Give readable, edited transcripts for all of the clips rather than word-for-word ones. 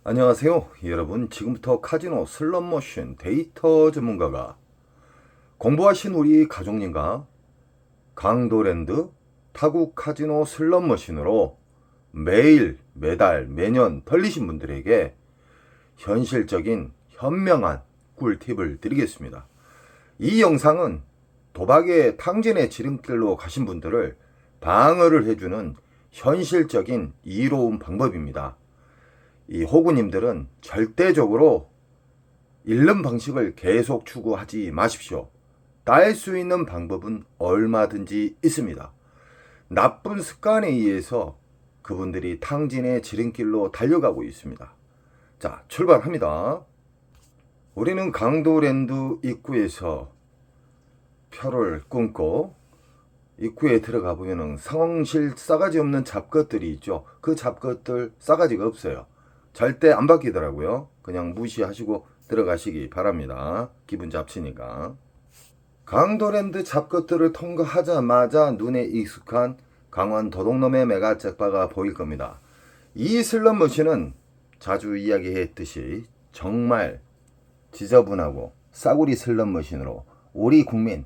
안녕하세요 여러분. 지금부터 카지노 슬롯머신 데이터 전문가가 공부하신 우리 가족님과 강도랜드 타국 카지노 슬롯머신으로 매일 매달 매년 털리신 분들에게 현실적인 현명한 꿀팁을 드리겠습니다. 이 영상은 도박의 탕진의 지름길로 가신 분들을 방어를 해주는 현실적인 이로운 방법입니다. 이 호구님들은 절대적으로 잃는 방식을 계속 추구하지 마십시오. 딸 수 있는 방법은 얼마든지 있습니다. 나쁜 습관에 의해서 그분들이 탕진의 지름길로 달려가고 있습니다. 자, 출발합니다. 우리는 강도랜드 입구에서 표를 끊고 입구에 들어가 보면은 상황실 싸가지 없는 잡것들이 있죠. 그 잡것들 싸가지가 없어요. 절대 안 바뀌더라고요. 그냥 무시하시고 들어가시기 바랍니다. 기분 잡치니까. 강도랜드 잡것들을 통과하자마자 눈에 익숙한 강원 도둑놈의 메가잭바가 보일 겁니다. 이 슬롯머신은 자주 이야기했듯이 정말 지저분하고 싸구리 슬롯머신으로 우리 국민,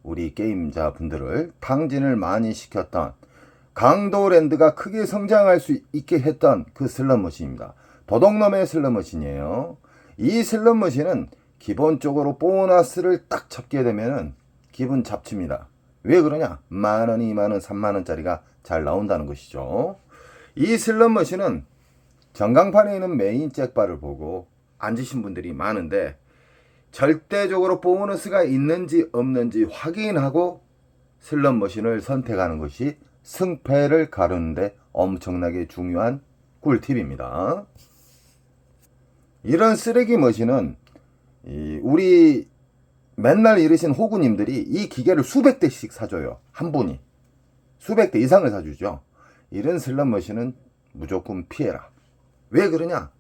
우리 게임자 분들을 탕진을 많이 시켰던 강도랜드가 크게 성장할 수 있게 했던 그 슬롯머신입니다. 도둑놈의 슬롯머신이에요. 이 슬롯머신은 기본적으로 보너스를 딱 잡게 되면은 기분 잡칩니다. 왜 그러냐? 만원, 2만원, 3만원짜리가 잘 나온다는 것이죠. 이 슬롯머신은 전광판에 있는 메인 잭바를 보고 앉으신 분들이 많은데 절대적으로 보너스가 있는지 없는지 확인하고 슬롯머신을 선택하는 것이 승패를 가르는데 엄청나게 중요한 꿀팁입니다. 이런 쓰레기 머신은 우리 맨날 이러신 호구님들이 이 기계를 수백 대씩 사줘요. 한 분이 수백 대 이상을 사주죠. 이런 슬롯 머신은 무조건 피해라. 왜 그러냐?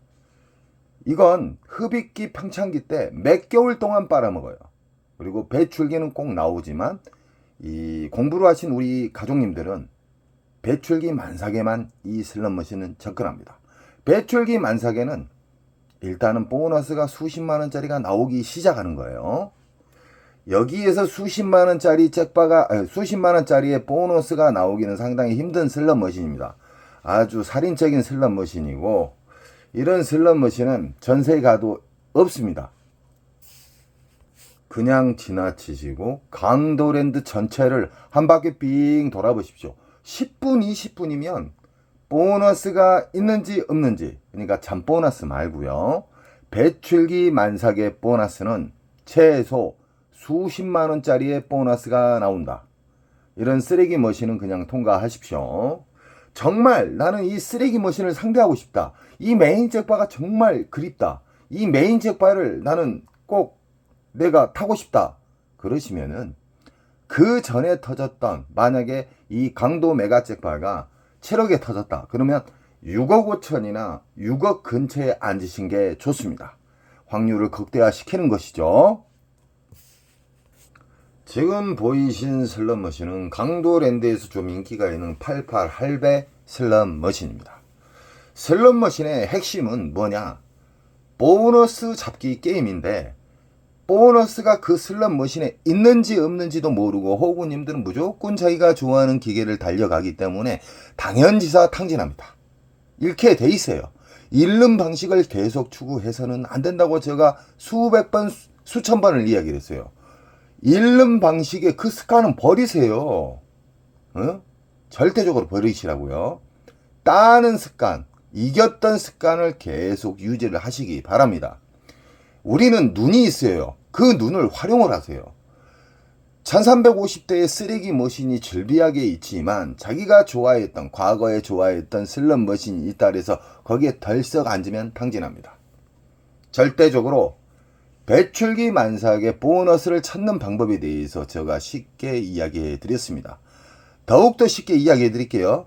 이건 흡입기 평창기 때 몇 개월 동안 빨아먹어요. 그리고 배출기는 꼭 나오지만 이 공부를 하신 우리 가족님들은 배출기 만삭에만 이 슬롯머신은 접근합니다. 배출기 만삭에는 일단은 보너스가 수십만원짜리가 나오기 시작하는 거예요. 여기에서 수십만원짜리 수십만원짜리의 보너스가 나오기는 상당히 힘든 슬롯머신입니다. 아주 살인적인 슬롯머신이고 이런 슬롯머신은 전세에 가도 없습니다. 그냥 지나치시고 강도랜드 전체를 한 바퀴 빙 돌아보십시오. 10분, 20분이면 보너스가 있는지 없는지, 그러니까 잠보너스 말고요. 배출기 만삭의 보너스는 최소 수십만원짜리의 보너스가 나온다. 이런 쓰레기 머신은 그냥 통과하십시오. 정말 나는 이 쓰레기 머신을 상대하고 싶다. 이 메인 잭바가 정말 그립다. 이 메인 잭바를 나는 꼭 내가 타고 싶다. 그러시면은 그 전에 터졌던, 만약에 이 강도 메가 잭바가 7억에 터졌다. 그러면 6억 5천이나 6억 근처에 앉으신 게 좋습니다. 확률을 극대화시키는 것이죠. 지금 보이신 슬롯머신은 강도랜드에서 좀 인기가 있는 88 할배 슬롯머신입니다. 슬롯머신의 핵심은 뭐냐? 보너스 잡기 게임인데 보너스가 그 슬롯머신에 있는지 없는지도 모르고 호구님들은 무조건 자기가 좋아하는 기계를 달려가기 때문에 당연지사 탕진합니다. 이렇게 돼 있어요. 잃는 방식을 계속 추구해서는 안 된다고 제가 수백 번, 수천 번을 이야기를 했어요. 잃는 방식의 그 습관은 버리세요. 절대적으로 버리시라고요. 따는 습관, 이겼던 습관을 계속 유지를 하시기 바랍니다. 우리는 눈이 있어요. 그 눈을 활용을 하세요. 1350대의 쓰레기 머신이 즐비하게 있지만 자기가 좋아했던, 과거에 좋아했던 슬롯 머신이 있다 그래서 거기에 덜썩 앉으면 탕진합니다. 절대적으로 배출기 만삭의 보너스를 찾는 방법에 대해서 제가 쉽게 이야기해 드렸습니다. 더욱더 쉽게 이야기해 드릴게요.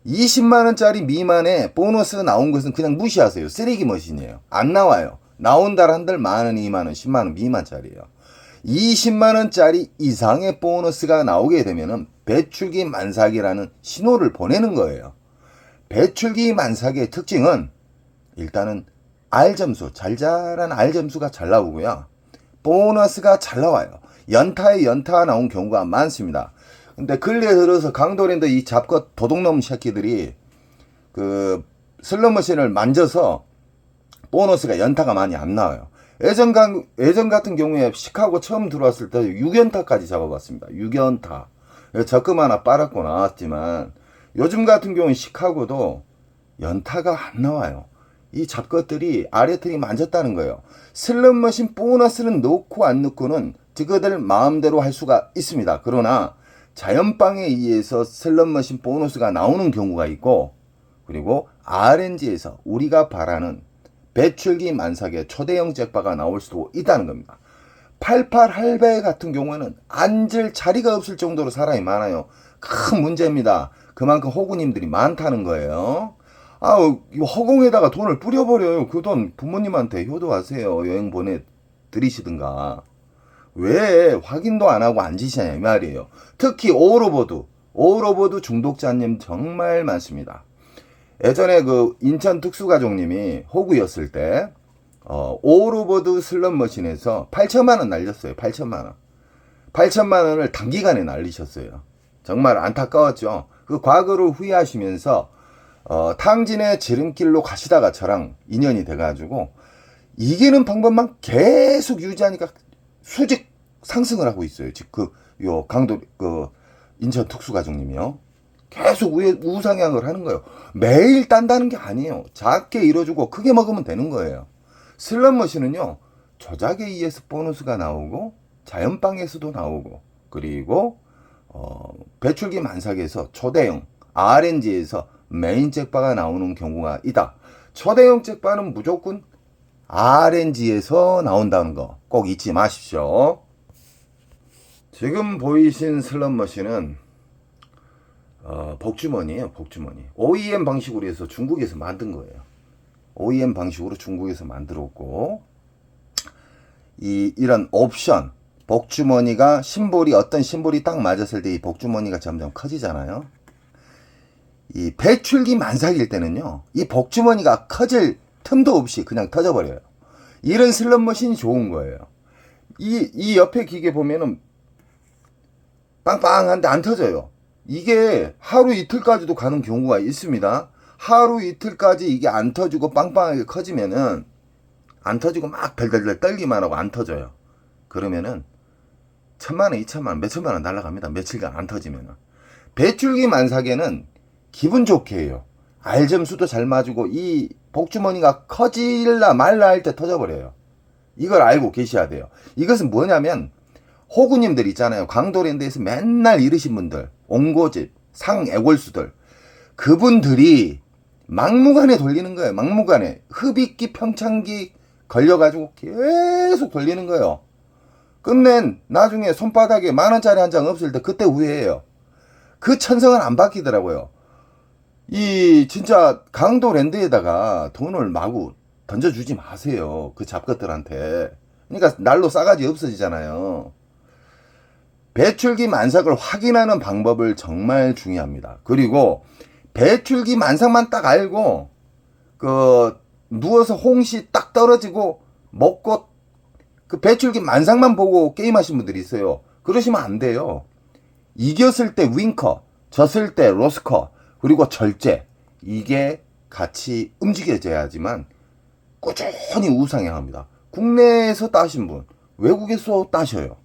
20만원짜리 미만의 보너스 나온 것은 그냥 무시하세요. 쓰레기 머신이에요. 안 나와요. 나온다 한들 만원, 2만원, 10만원 미만짜리예요. 20만원짜리 이상의 보너스가 나오게 되면은 배출기 만삭이라는 신호를 보내는 거예요. 배출기 만삭의 특징은 일단은 R점수, 잘잘한 R점수가 잘 나오고요. 보너스가 잘 나와요. 연타에 연타가 나온 경우가 많습니다. 근데 근래에 들어서 강도랜드 이 잡것 도둑놈 새끼들이 그 슬롯머신을 만져서 보너스가 연타가 많이 안 나와요. 예전 같은 경우에 시카고 처음 들어왔을 때 6연타까지 잡아봤습니다. 6연타. 적금 하나 빨았고 나왔지만 요즘 같은 경우는 시카고도 연타가 안 나와요. 이 잡것들이 아래틀이 만졌다는 거예요. 슬롯머신 보너스는 넣고 안 넣고는 그들 마음대로 할 수가 있습니다. 그러나 자연방에 의해서 슬롯머신 보너스가 나오는 경우가 있고, 그리고 RNG에서 우리가 바라는 배출기 만삭의 초대형 잭바가 나올 수도 있다는 겁니다. 88 할배 같은 경우에는 앉을 자리가 없을 정도로 사람이 많아요. 큰 문제입니다. 그만큼 호구님들이 많다는 거예요. 허공에다가 돈을 뿌려버려요. 그 돈 부모님한테 효도하세요. 여행 보내드리시든가. 왜 확인도 안 하고 앉으시냐 이 말이에요. 특히 오로보드 중독자님 정말 많습니다. 예전에 그 인천 특수가족님이 호구였을 때 오로보드 슬롯머신에서 8천만 원 날렸어요. 8천만 원을 단기간에 날리셨어요. 정말 안타까웠죠. 그 과거를 후회하시면서 탕진의 지름길로 가시다가 저랑 인연이 돼가지고 이기는 방법만 계속 유지하니까 수직 상승을 하고 있어요. 지금 인천 특수가족님이요. 계속 우상향을 하는 거예요. 매일 딴다는 게 아니에요. 작게 이뤄주고 크게 먹으면 되는 거예요. 슬롯머신은요, 조작에 의해서 보너스가 나오고 자연방에서도 나오고, 그리고 배출기 만삭에서 초대형 RNG에서 메인 잭바가 나오는 경우가 있다. 초대형 잭바는 무조건 RNG에서 나온다는 거 꼭 잊지 마십시오. 지금 보이신 슬롯머신은 복주머니예요. 복주머니. OEM 방식으로 해서 중국에서 만든 거예요. OEM 방식으로 중국에서 만들었고, 이런 옵션 복주머니가 어떤 심볼이 딱 맞았을 때 이 복주머니가 점점 커지잖아요. 이 배출기 만삭일 때는요, 이 복주머니가 커질 틈도 없이 그냥 터져버려요. 이런 슬롯머신이 좋은 거예요. 이 옆에 기계 보면은 빵빵한데 안 터져요. 이게 하루 이틀까지도 가는 경우가 있습니다. 하루 이틀까지 이게 안 터지고 빵빵하게 커지면은, 안 터지고 막 덜덜덜 떨기만 하고 안 터져요. 그러면은 1,000만원, 2,000만원, 몇천만원 날아갑니다. 며칠간 안 터지면은. 배출기 만삭에는 기분 좋게 해요. R점수도 잘 맞고 이 복주머니가 커질라 말라 할 때 터져버려요. 이걸 알고 계셔야 돼요. 이것은 뭐냐면 호구님들 있잖아요. 강도랜드에서 맨날 이르신 분들, 옹고집, 상애골수들, 그분들이 막무가내 돌리는 거예요. 막무가내. 흡입기, 평창기 걸려가지고 계속 돌리는 거예요. 끝낸 나중에 손바닥에 10,000원짜리 한 장 없을 때 그때 후회해요. 그 천성은 안 바뀌더라고요. 진짜 강도랜드에다가 돈을 마구 던져주지 마세요. 그 잡것들한테. 그러니까 날로 싸가지 없어지잖아요. 배출기 만삭을 확인하는 방법을 정말 중요합니다. 그리고 배출기 만삭만 딱 알고 누워서 홍시 딱 떨어지고 먹고 그 배출기 만삭만 보고 게임하신 분들이 있어요. 그러시면 안 돼요. 이겼을 때 윙커, 졌을 때 로스커, 그리고 절제, 이게 같이 움직여져야지만 꾸준히 우상향합니다. 국내에서 따신 분, 외국에서 따셔요.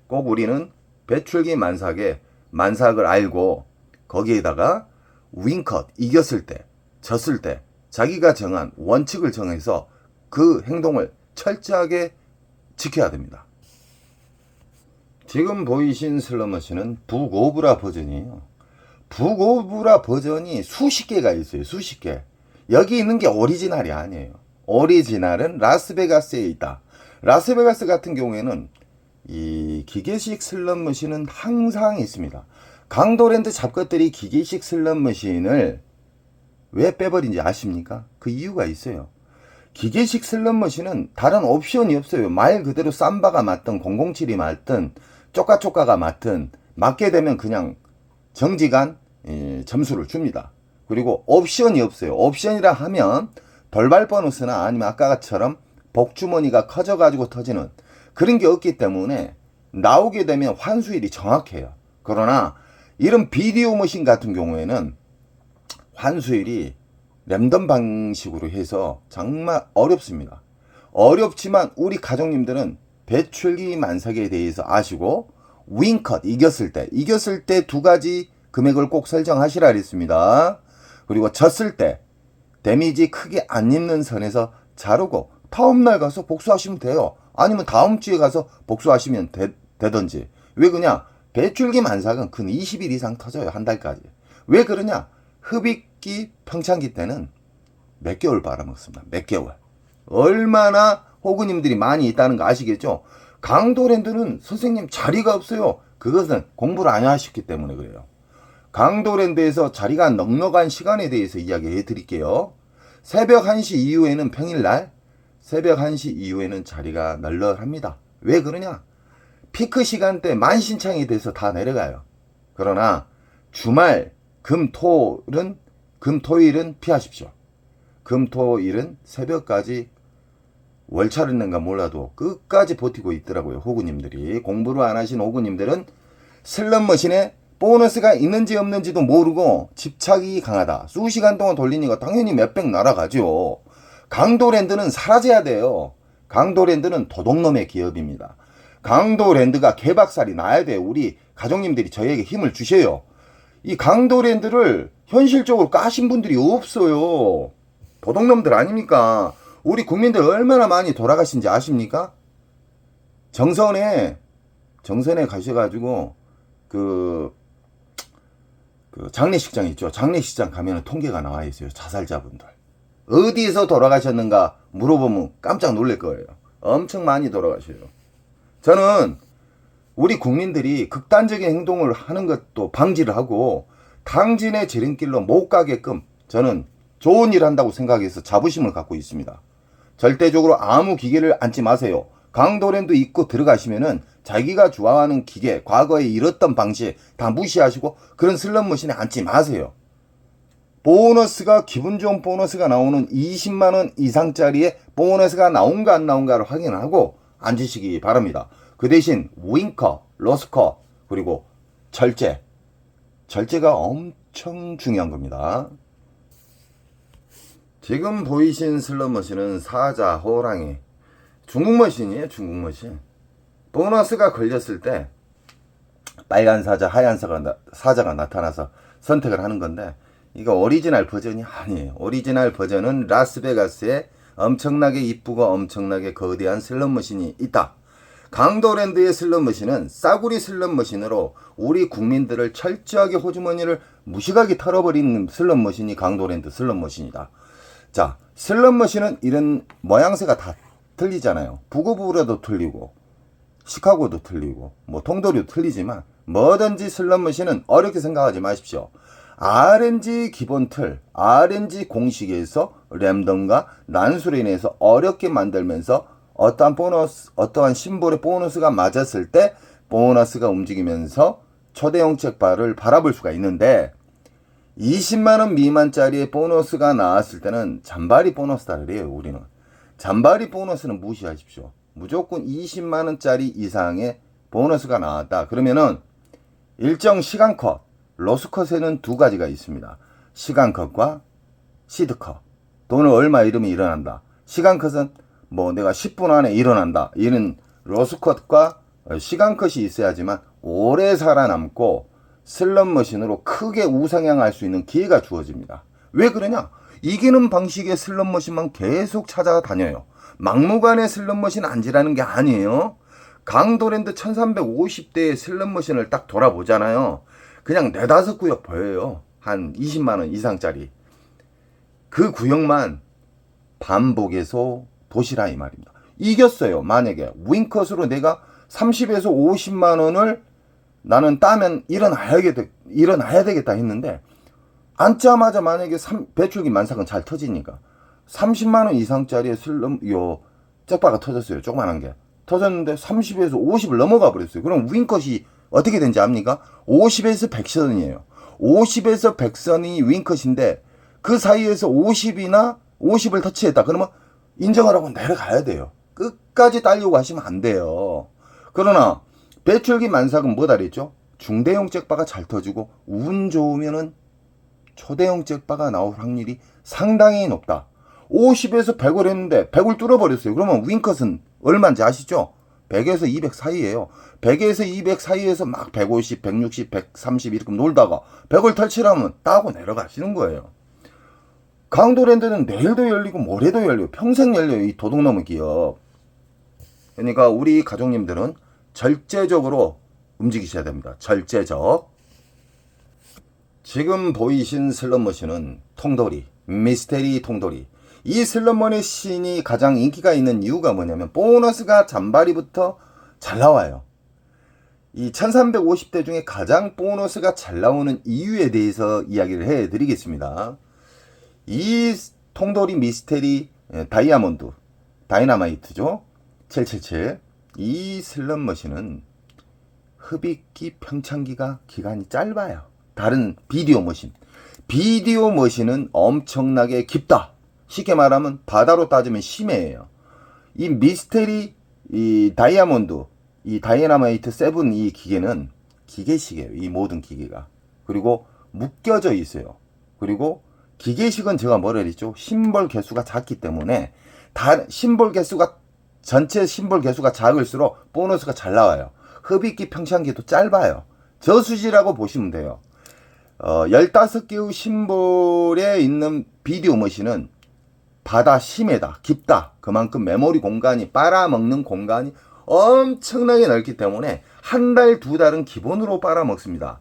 꼭 우리는 배출기 만삭을 알고 거기에다가 윙컷, 이겼을 때, 졌을 때 자기가 정한 원칙을 정해서 그 행동을 철저하게 지켜야 됩니다. 지금 보이신 슬롯머신은 북오브라 버전이에요. 북오브라 버전이 수십 개가 있어요. 수십 개. 여기 있는 게 오리지널이 아니에요. 오리지널은 라스베가스에 있다. 라스베가스 같은 경우에는 이 기계식 슬롯머신은 항상 있습니다. 강도랜드 잡것들이 기계식 슬롯머신을 왜 빼버린지 아십니까? 그 이유가 있어요. 기계식 슬롯머신은 다른 옵션이 없어요. 말 그대로 삼바가 맞든 007이 맞든 쪼까쪼까가 맞든 맞게 되면 그냥 정지간 점수를 줍니다. 그리고 옵션이 없어요. 옵션이라 하면 돌발 보너스나 아니면 아까처럼 복주머니가 커져가지고 터지는 그런 게 없기 때문에 나오게 되면 환수율이 정확해요. 그러나 이런 비디오 머신 같은 경우에는 환수율이 랜덤 방식으로 해서 정말 어렵습니다. 어렵지만 우리 가족님들은 배출기 만삭에 대해서 아시고 윙컷 이겼을 때 두 가지 금액을 꼭 설정하시라 했습니다. 그리고 졌을 때 데미지 크게 안 입는 선에서 자르고 다음날 가서 복수하시면 돼요. 아니면 다음 주에 가서 복수하시면 되든지. 왜 그러냐? 배출기 만삭은 근 20일 이상 터져요. 한 달까지. 왜 그러냐? 흡입기 평창기 때는 몇 개월 빨아먹습니다. 몇 개월. 얼마나 호구님들이 많이 있다는 거 아시겠죠? 강도랜드는 선생님 자리가 없어요. 그것은 공부를 안 하셨기 때문에 그래요. 강도랜드에서 자리가 넉넉한 시간에 대해서 이야기해 드릴게요. 새벽 1시 이후에는 평일날 새벽 1시 이후에는 자리가 널널합니다. 왜 그러냐? 피크 시간대 만신창이 돼서 다 내려가요. 그러나 주말 금토일은 피하십시오. 금토일은 새벽까지 월차를 낸가 몰라도 끝까지 버티고 있더라고요. 호구님들이. 공부를 안 하신 호구님들은 슬롯머신에 보너스가 있는지 없는지도 모르고 집착이 강하다. 수시간 동안 돌리니까 당연히 몇백 날아가죠. 강도랜드는 사라져야 돼요. 강도랜드는 도둑놈의 기업입니다. 강도랜드가 개박살이 나야 돼요. 우리 가족님들이 저희에게 힘을 주셔요. 이 강도랜드를 현실적으로 까신 분들이 없어요. 도둑놈들 아닙니까? 우리 국민들 얼마나 많이 돌아가신지 아십니까? 정선에 가셔가지고 그 장례식장 있죠. 장례식장 가면은 통계가 나와 있어요. 자살자분들. 어디서 돌아가셨는가 물어보면 깜짝 놀랄 거예요. 엄청 많이 돌아가셔요. 저는 우리 국민들이 극단적인 행동을 하는 것도 방지를 하고 당진의 지름길로 못 가게끔 저는 좋은 일 한다고 생각해서 자부심을 갖고 있습니다. 절대적으로 아무 기계를 앉지 마세요. 강도랜드 입고 들어가시면은 자기가 좋아하는 기계, 과거에 잃었던 방식 다 무시하시고 그런 슬롯머신에 앉지 마세요. 보너스가 기분 좋은 보너스가 나오는 20만원 이상짜리의 보너스가 나온가 안 나온가를 확인하고 앉으시기 바랍니다. 그 대신 윙커, 로스커 그리고 절제가 엄청 중요한 겁니다. 지금 보이신 슬롯머신은 사자, 호랑이 중국머신이에요. 중국머신. 보너스가 걸렸을 때 빨간 사자, 하얀 사자가 나타나서 선택을 하는 건데 이거 오리지널 버전이 아니에요. 오리지널 버전은 라스베가스에 엄청나게 이쁘고 엄청나게 거대한 슬롯머신이 있다. 강도랜드의 슬롯머신은 싸구리 슬롯머신으로 우리 국민들을 철저하게 호주머니를 무식하게 털어버리는 슬롯머신이 강도랜드 슬롯머신이다. 자, 슬롯머신은 이런 모양새가 다 틀리잖아요. 부고부라도 틀리고 시카고도 틀리고 뭐 통도리도 틀리지만 뭐든지 슬롯머신은 어렵게 생각하지 마십시오. RNG 기본 틀, RNG 공식에서 랜덤과 난수로 인해서 어렵게 만들면서 어떠한 심볼의 보너스가 맞았을 때 보너스가 움직이면서 초대형 책발을 바라볼 수가 있는데 20만원 미만짜리의 보너스가 나왔을 때는 잔바리 보너스다 그래요. 우리는 잔바리 보너스는 무시하십시오. 무조건 20만원짜리 이상의 보너스가 나왔다. 그러면은 일정 시간컷, 로스컷에는 두 가지가 있습니다. 시간컷과 시드컷. 돈을 얼마 잃으면 일어난다. 시간컷은 뭐 내가 10분 안에 일어난다. 이는 로스컷과 시간컷이 있어야지만 오래 살아남고 슬롯머신으로 크게 우상향할 수 있는 기회가 주어집니다. 왜 그러냐? 이기는 방식의 슬롯머신만 계속 찾아다녀요. 막무가내 슬롯머신 앉으라는 게 아니에요. 강도랜드 1350대의 슬롯머신을 딱 돌아보잖아요. 그냥 4-5 구역 보여요. 한 20만원 이상짜리. 그 구역만 반복해서 보시라 이 말입니다. 이겼어요. 만약에 윙컷으로 내가 30에서 50만원을 나는 따면 일어나야 되겠다 했는데 앉자마자 만약에 배출기 만삭은 잘 터지니까 30만원 이상짜리의 잭바가 터졌어요. 조그만한 게 터졌는데 30에서 50을 넘어가 버렸어요. 그럼 윙컷이 어떻게 된지 압니까? 50에서 100선이에요. 50에서 100선이 윙컷인데 그 사이에서 50이나 50을 터치했다. 그러면 인정을 하고 내려가야 돼요. 끝까지 딸려고 하시면 안 돼요. 그러나 배출기 만삭은 뭐다 그랬죠? 중대형 잭바가 잘 터지고 운 좋으면은 초대형 잭바가 나올 확률이 상당히 높다. 50에서 100을 했는데 100을 뚫어버렸어요. 그러면 윙컷은 얼마인지 아시죠? 100에서 200 사이에요. 100에서 200 사이에서 막 150, 160, 130 이렇게 놀다가 100을 탈취하면 따고 내려가시는 거예요. 강도랜드는 내일도 열리고 모레도 열려요. 평생 열려요. 이 도둑놈의 기업. 그러니까 우리 가족님들은 절제적으로 움직이셔야 됩니다. 절제적. 지금 보이신 슬롯머신은 통돌이, 미스테리 통돌이. 이 슬롯머신이 가장 인기가 있는 이유가 뭐냐면 보너스가 잔바리부터 잘 나와요. 이 1350대 중에 가장 보너스가 잘 나오는 이유에 대해서 이야기를 해드리겠습니다. 이 통돌이 미스테리 다이아몬드, 다이너마이트죠. 777. 이 슬롯머신은 흡입기 평창기가 기간이 짧아요. 다른 비디오 머신. 비디오 머신은 엄청나게 깊다. 쉽게 말하면 바다로 따지면 심해예요. 이 미스테리, 이 다이아몬드, 이 다이너마이트 7 이 기계는 기계식이에요. 이 모든 기계가. 그리고 묶여져 있어요. 그리고 기계식은 제가 뭐라 그랬죠? 심볼 개수가 작기 때문에 심볼 개수가 전체 심볼 개수가 작을수록 보너스가 잘 나와요. 흡입기 평창기도 짧아요. 저수지라고 보시면 돼요. 15개의 심볼에 있는 비디오 머신은 바다 심해다, 깊다. 그만큼 메모리 공간이 빨아먹는 공간이 엄청나게 넓기 때문에 한 달, 두 달은 기본으로 빨아먹습니다.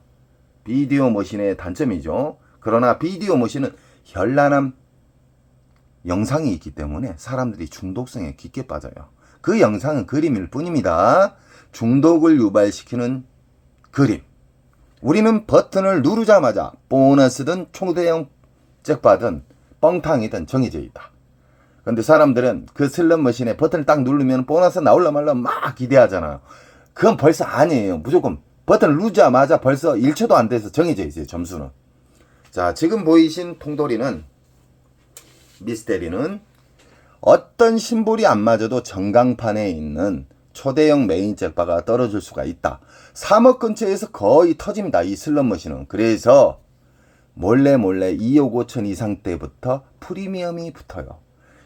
비디오 머신의 단점이죠. 그러나 비디오 머신은 현란한 영상이 있기 때문에 사람들이 중독성에 깊게 빠져요. 그 영상은 그림일 뿐입니다. 중독을 유발시키는 그림. 우리는 버튼을 누르자마자 보너스든 초대형 잭바든 뻥탕이든 정해져 있다. 근데 사람들은 그 슬롯머신에 버튼을 딱 누르면 보너스 나올라 말라 막 기대하잖아요. 그건 벌써 아니에요. 무조건 버튼을 누르자마자 벌써 1초도 안 돼서 정해져 있어요. 점수는. 자, 지금 보이신 통돌이는 미스테리는 어떤 심볼이 안 맞아도 전광판에 있는 초대형 메인 잭바가 떨어질 수가 있다. 3억 근처에서 거의 터집니다. 이 슬롯머신은. 그래서 몰래 2억 5천 이상 때부터 프리미엄이 붙어요.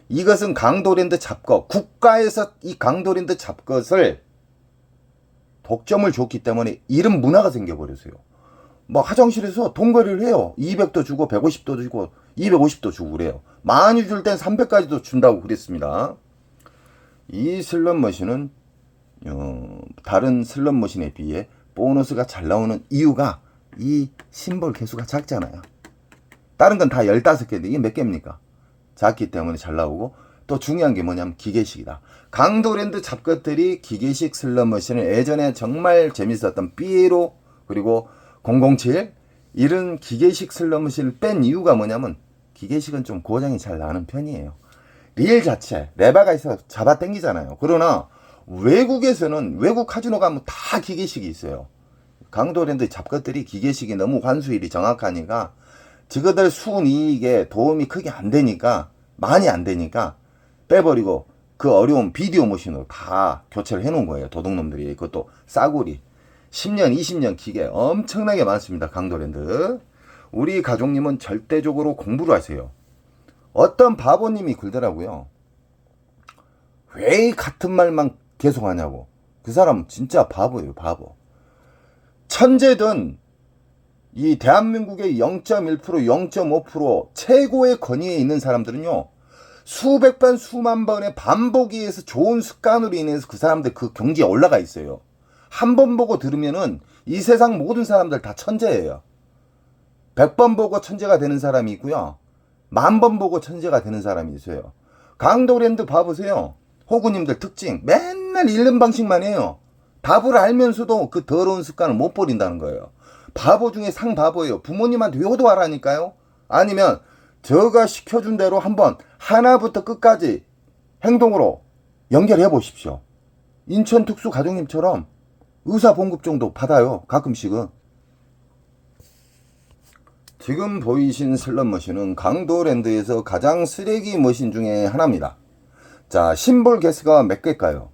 이것은 강도랜드 잡것, 국가에서 이 강도랜드 잡것을 독점을 줬기 때문에 이런 문화가 생겨버렸어요. 뭐 화장실에서 돈거리를 해요. 200도 주고 150도 주고 250도 주고 그래요. 많이 줄 땐 300까지도 준다고 그랬습니다. 이 슬롯머신은 다른 슬롯머신에 비해 보너스가 잘 나오는 이유가 이 심볼 개수가 작잖아요. 다른 건 다 15개인데 이게 몇 개입니까? 작기 때문에 잘 나오고, 또 중요한 게 뭐냐면 기계식이다. 강도랜드 잡것들이 기계식 슬롯머신을 예전에 정말 재밌었던 삐에로 그리고 007 이런 기계식 슬롯머신을 뺀 이유가 뭐냐면 기계식은 좀 고장이 잘 나는 편이에요. 릴 자체 레바가 있어서 잡아 당기잖아요. 그러나 외국에서는 외국 카지노 가면 다 기계식이 있어요. 강도랜드 잡것들이 기계식이 너무 환수율이 정확하니까 저거들 순이익에 도움이 크게 안 되니까, 많이 안 되니까 빼버리고 그 어려운 비디오 머신으로 다 교체를 해놓은 거예요. 도둑놈들이. 그것도 싸구리 10년 20년 기계 엄청나게 많습니다. 강도랜드. 우리 가족님은 절대적으로 공부를 하세요. 어떤 바보님이 굴더라고요. 왜 같은 말만 계속 하냐고. 그 사람 진짜 바보예요. 바보. 천재든 이 대한민국의 0.1%, 0.5% 최고의 권위에 있는 사람들은요, 수백 번, 수만 번의 반복에 의해서 좋은 습관으로 인해서 그 사람들 그 경지에 올라가 있어요. 한 번 보고 들으면은 이 세상 모든 사람들 다 천재예요. 100번 보고 천재가 되는 사람이 있고요. 10,000번 보고 천재가 되는 사람이 있어요. 강도랜드 봐보세요. 호구님들 특징. 맨날 잃는 방식만 해요. 답을 알면서도 그 더러운 습관을 못 버린다는 거예요. 바보 중에 상바보예요. 부모님한테 효도하라니까요. 아니면 제가 시켜준 대로 한번 하나부터 끝까지 행동으로 연결해 보십시오. 인천 특수 가족님처럼 의사 봉급 정도 받아요. 가끔씩은. 지금 보이신 슬롯머신은 강도랜드에서 가장 쓰레기 머신 중에 하나입니다. 자, 심볼 개수가 몇 개일까요?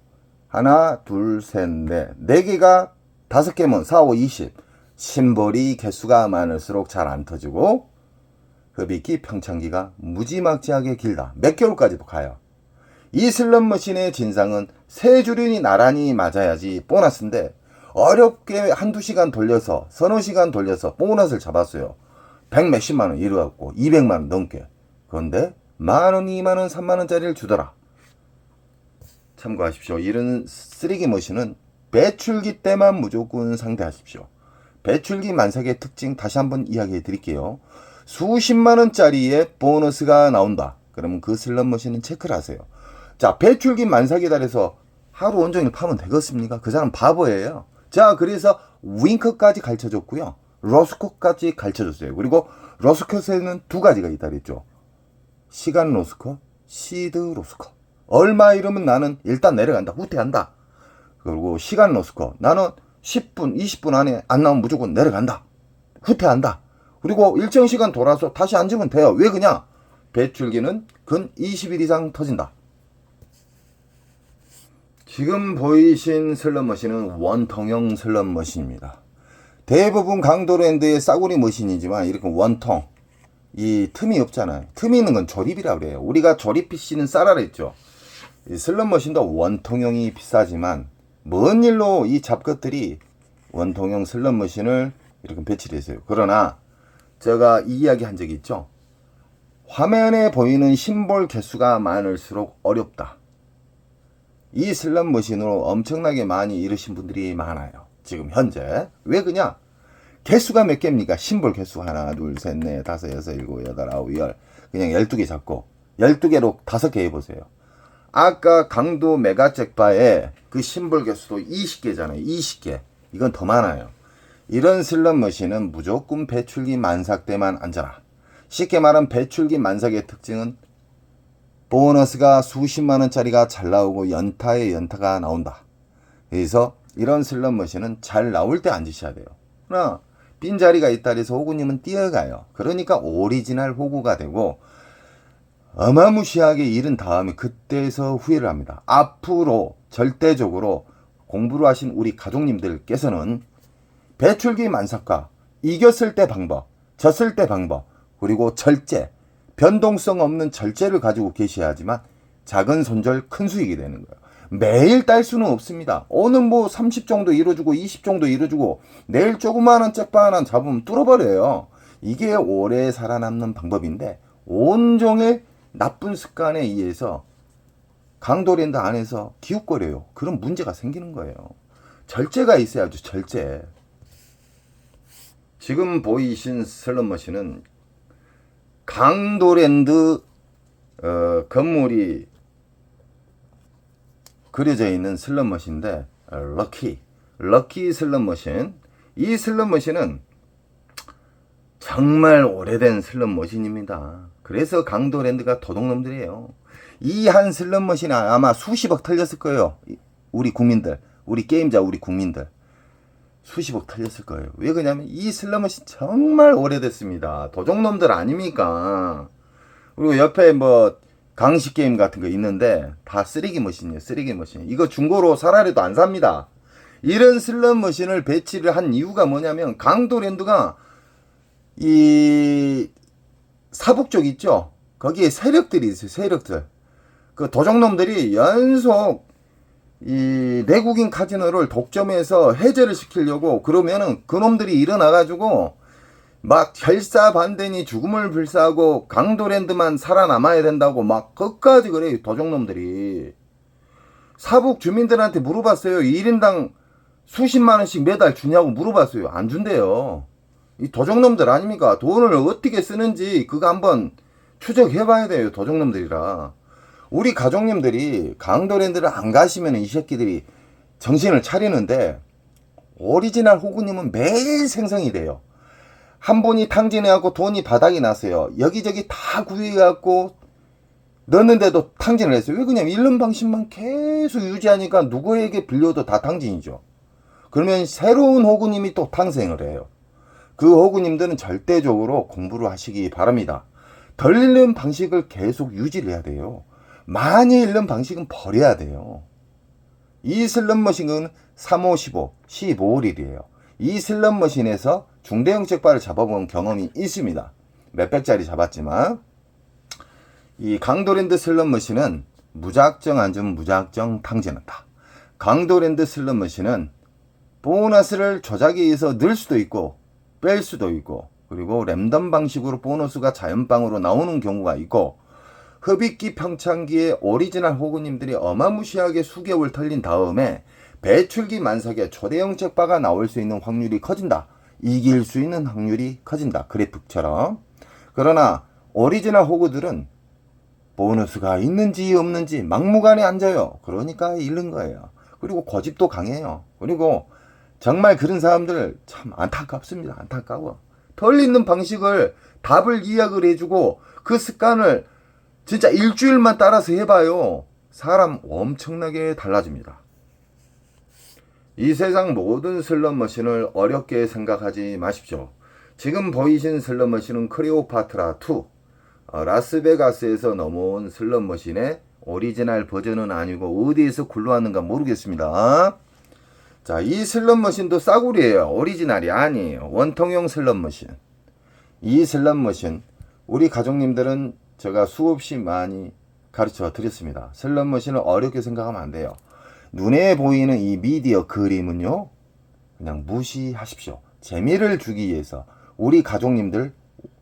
하나, 둘, 셋, 넷. 4개가 5개면 4, 5, 20. 심볼이 개수가 많을수록 잘 안 터지고 흡입기, 평창기가 무지막지하게 길다. 몇 개월까지도 가요. 이 슬롯머신의 진상은 세 줄이 나란히 맞아야지 보너스인데 어렵게 한두 시간 돌려서 서너 시간 돌려서 보너스를 잡았어요. 100 몇십만 원 이래갖고 200만 원 넘게. 그런데 만원, 2만원, 3만원짜리를 주더라. 참고하십시오. 이런 쓰레기 머신은 배출기 때만 무조건 상대하십시오. 배출기 만삭의 특징 다시 한번 이야기해 드릴게요. 수십만원짜리의 보너스가 나온다. 그러면 그 슬롯 머신은 체크를 하세요. 자, 배출기 만삭이다 해서 하루 온종일 파면 되겠습니까? 그 사람 바보예요. 자, 그래서 윙크까지 가르쳐줬고요. 로스컷까지 가르쳐줬어요. 그리고 로스컷에는 두 가지가 있다 그랬죠. 시간 로스컷, 시드 로스컷. 얼마 이러면 나는 일단 내려간다. 후퇴한다. 그리고 시간 로스컷. 나는 10분, 20분 안에 안 나오면 무조건 내려간다. 후퇴한다. 그리고 일정 시간 돌아서 다시 앉으면 돼요. 왜 그냐? 배출기는 근 20일 이상 터진다. 지금 보이신 슬롯머신은 원통형 슬롯머신입니다. 대부분 강도랜드의 싸구리 머신이지만 이렇게 원통, 이 틈이 없잖아요. 틈이 있는 건 조립이라고 그래요. 우리가 조립 PC는 싸라 그랬죠. 이 슬롯머신도 원통형이 비싸지만 먼 일로 이 잡것들이 원통형 슬롯머신을 이렇게 배치를 했어요. 그러나 제가 이 이야기 한 적이 있죠. 화면에 보이는 심볼 개수가 많을수록 어렵다. 이 슬롯머신으로 엄청나게 많이 잃으신 분들이 많아요. 지금 현재. 왜 그냐? 개수가 몇 개입니까? 심볼 개수 하나, 둘, 셋, 넷, 다섯, 여섯, 일곱, 여덟, 아홉, 열. 그냥 12개 잡고 12개로 5개 해보세요. 아까 강도 메가잭바에 그 심볼 개수도 20개잖아요. 20개. 이건 더 많아요. 이런 슬롯머신은 무조건 배출기 만삭 때만 앉아라. 쉽게 말하면 배출기 만삭의 특징은 보너스가 수십만원짜리가 잘 나오고 연타에 연타가 나온다. 그래서 이런 슬롯머신은 잘 나올 때 앉으셔야 돼요. 그러나 빈자리가 있다 해서 호구님은 뛰어가요. 그러니까 오리지널 호구가 되고 어마무시하게 잃은 다음에 그때서 후회를 합니다. 앞으로 절대적으로 공부를 하신 우리 가족님들께서는 배출기 만삭과 이겼을 때 방법, 졌을 때 방법, 그리고 절제, 변동성 없는 절제를 가지고 계셔야지만 작은 손절 큰 수익이 되는 거예요. 매일 딸 수는 없습니다. 오늘 뭐 30 정도 이뤄주고 20 정도 이뤄주고 내일 조그마한 잭바 하나 잡으면 뚫어버려요. 이게 오래 살아남는 방법인데 온종일 나쁜 습관에 의해서 강도랜드 안에서 기웃거려요. 그런 문제가 생기는 거예요. 절제가 있어야죠. 절제. 지금 보이신 슬롯머신은 강도랜드 건물이 그려져 있는 슬롯머신인데 럭키 슬롯머신. 이 슬롯머신은 정말 오래된 슬롯머신입니다. 그래서 강도랜드가 도둑놈들이에요. 이 한 슬롯머신이 아마 수십억 털렸을 거예요. 우리 국민들, 우리 게임자, 우리 국민들 수십억 털렸을 거예요. 왜 그러냐면 이 슬롯머신 정말 오래됐습니다. 도둑놈들 아닙니까? 그리고 옆에 뭐 강식 게임 같은 거 있는데 다 쓰레기 머신이에요. 쓰레기 머신. 이거 중고로 사라리도 안 삽니다. 이런 슬롯 머신을 배치를 한 이유가 뭐냐면 강도랜드가 이 사북 쪽 있죠. 거기에 세력들이 있어요. 세력들. 그 도적놈들이 연속 이 내국인 카지노를 독점해서 해제를 시키려고 그러면은 그놈들이 일어나가지고 막 결사반대니 죽음을 불사하고 강도랜드만 살아남아야 된다고 막 끝까지 그래요. 도적놈들이. 사북 주민들한테 물어봤어요. 1인당 수십만원씩 매달 주냐고 물어봤어요. 안 준대요. 이 도적놈들 아닙니까? 돈을 어떻게 쓰는지 그거 한번 추적해봐야 돼요. 도적놈들이라. 우리 가족님들이 강도랜드를 안 가시면 이 새끼들이 정신을 차리는데 오리지널 호구님은 매일 생성이 돼요. 한 분이 탕진해갖고 돈이 바닥이 났어요. 여기저기 다 구해갖고 넣는데도 탕진을 했어요. 왜 그냥 잃는 방식만 계속 유지하니까 누구에게 빌려도 다 탕진이죠. 그러면 새로운 호구님이 또 탄생을 해요. 그 호구님들은 절대적으로 공부를 하시기 바랍니다. 덜 읽는 방식을 계속 유지를 해야 돼요. 많이 읽는 방식은 버려야 돼요. 이 슬롯머신은 3, 5, 15, 15일이에요. 이 슬롯머신에서 중대형 잭바를 잡아본 경험이 있습니다. 몇백짜리 잡았지만 이 강도랜드 슬롯머신은 무작정 앉으면 무작정 탕진한다. 강도랜드 슬롯머신은 보너스를 조작에 의해서 넣을 수도 있고 뺄 수도 있고, 그리고 랜덤 방식으로 보너스가 자연방으로 나오는 경우가 있고, 흡입기 평창기에 오리지널 호구님들이 어마무시하게 수개월 털린 다음에 배출기 만삭에 초대형 잭바가 나올 수 있는 확률이 커진다. 이길 수 있는 확률이 커진다. 그래프처럼. 그러나 오리지널 호구들은 보너스가 있는지 없는지 막무가내 앉아요. 그러니까 잃는 거예요. 그리고 고집도 강해요. 그리고 정말 그런 사람들 참 안타깝습니다. 안타까워. 덜 있는 방식을 답을 이야기를 해주고 그 습관을 진짜 일주일만 따라서 해봐요. 사람 엄청나게 달라집니다. 이 세상 모든 슬롯머신을 어렵게 생각하지 마십시오. 지금 보이신 슬롯머신은 클레오파트라2, 라스베가스에서 넘어온 슬롯머신의 오리지널 버전은 아니고 어디에서 굴러왔는가 모르겠습니다. 자, 이 슬롯머신도 싸구려예요. 오리지널이 아니에요. 원통형 슬롯머신. 이 슬롯머신 우리 가족님들은 제가 수없이 많이 가르쳐 드렸습니다. 슬롯머신을 어렵게 생각하면 안 돼요. 눈에 보이는 이 미디어 그림은요, 그냥 무시하십시오. 재미를 주기 위해서 우리 가족님들,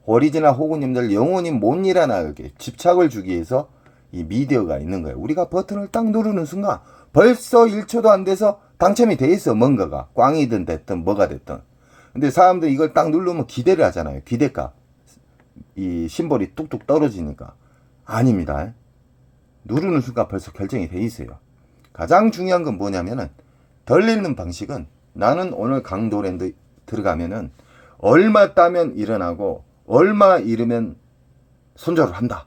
오리지널 호구님들 영원히 못 일어나게 집착을 주기 위해서 이 미디어가 있는 거예요. 우리가 버튼을 딱 누르는 순간 벌써 1초도 안 돼서 당첨이 돼 있어. 뭔가가 꽝이든 됐든 뭐가 됐든. 근데 사람들이 이걸 딱 누르면 기대를 하잖아요. 기대값. 이 심볼이 뚝뚝 떨어지니까. 아닙니다. 누르는 순간 벌써 결정이 돼 있어요. 가장 중요한 건 뭐냐면은 덜 읽는 방식은 나는 오늘 강도랜드 들어가면은 얼마 따면 일어나고 얼마 잃으면 손절을 한다.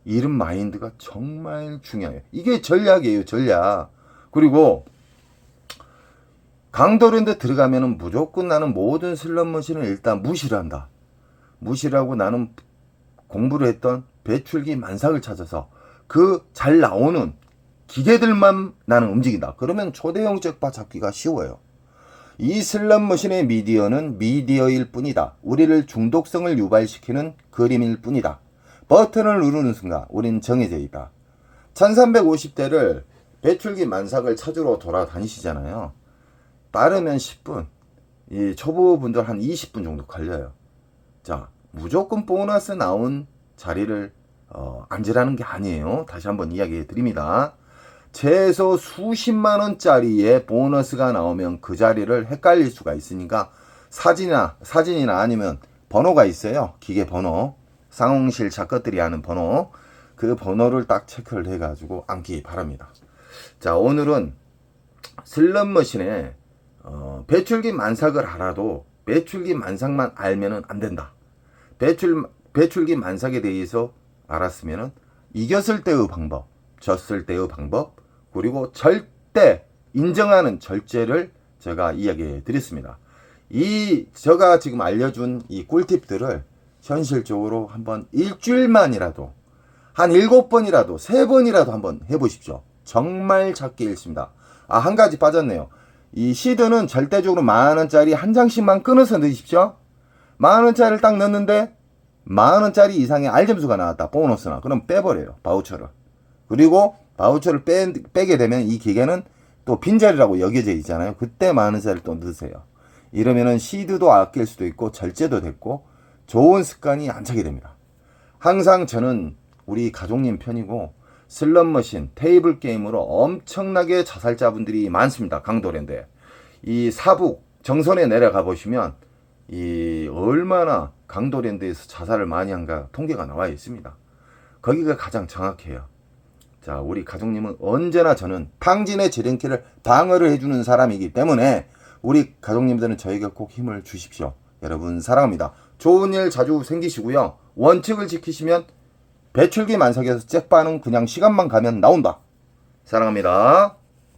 이런 마인드가 정말 중요해요. 이게 전략이에요. 전략. 그리고 강도랜드 들어가면은 무조건 나는 모든 슬롯머신을 일단 무시를 한다. 무시를 하고 나는 공부를 했던 배출기 만삭을 찾아서 그 잘 나오는 기계들만 나는 움직인다. 그러면 초대형 잭바 잡기가 쉬워요. 이 슬롯머신의 미디어는 미디어일 뿐이다. 우리를 중독성을 유발시키는 그림일 뿐이다. 버튼을 누르는 순간 우린 정해져 있다. 1350대를 배출기 만삭을 찾으러 돌아다니시잖아요. 빠르면 10분, 이 초보분들 한 20분 정도 걸려요. 자, 무조건 보너스 나온 자리를 앉으라는 게 아니에요. 다시 한번 이야기해 드립니다. 최소 수십만원짜리의 보너스가 나오면 그 자리를 헷갈릴 수가 있으니까 사진이나 아니면 번호가 있어요. 기계 번호. 상홍실 작가들이 하는 번호. 그 번호를 딱 체크를 해가지고 앉기 바랍니다. 자, 오늘은 슬롯머신에 배출기 만삭을 알아도 배출기 만삭만 알면은 안 된다. 배출기 만삭에 대해서 알았으면은 이겼을 때의 방법, 졌을 때의 방법, 그리고 절대 인정하는 절제를 제가 이야기해 드렸습니다. 제가 지금 알려준 이 꿀팁들을 현실적으로 한번 일주일만이라도 한 7번이라도 3번이라도 한번 해보십시오. 정말 작게 읽습니다. 한 가지 빠졌네요. 이 시드는 절대적으로 10,000원짜리 한 장씩만 끊어서 넣으십시오. 10,000원짜리를 딱 넣는데 10,000원짜리 이상의 알점수가 나왔다. 보너스나. 그럼 빼버려요. 바우처를. 그리고 바우처를 빼게 되면 이 기계는 또 빈자리라고 여겨져 있잖아요. 그때 10,000원짜리를 또 넣으세요. 이러면은 시드도 아낄 수도 있고 절제도 됐고 좋은 습관이 안 차게 됩니다. 항상 저는 우리 가족님 편이고 슬롯머신, 테이블 게임으로 엄청나게 자살자분들이 많습니다. 강도랜드에. 이 사북 정선에 내려가 보시면 이 얼마나 강도랜드에서 자살을 많이 한가 통계가 나와 있습니다. 거기가 가장 정확해요. 자, 우리 가족님은 언제나 저는 탕진의 지름길을 방어를 해주는 사람이기 때문에 우리 가족님들은 저에게 꼭 힘을 주십시오. 여러분 사랑합니다. 좋은 일 자주 생기시고요. 원칙을 지키시면 배출기 만삭에서 잭바는 그냥 시간만 가면 나온다. 사랑합니다.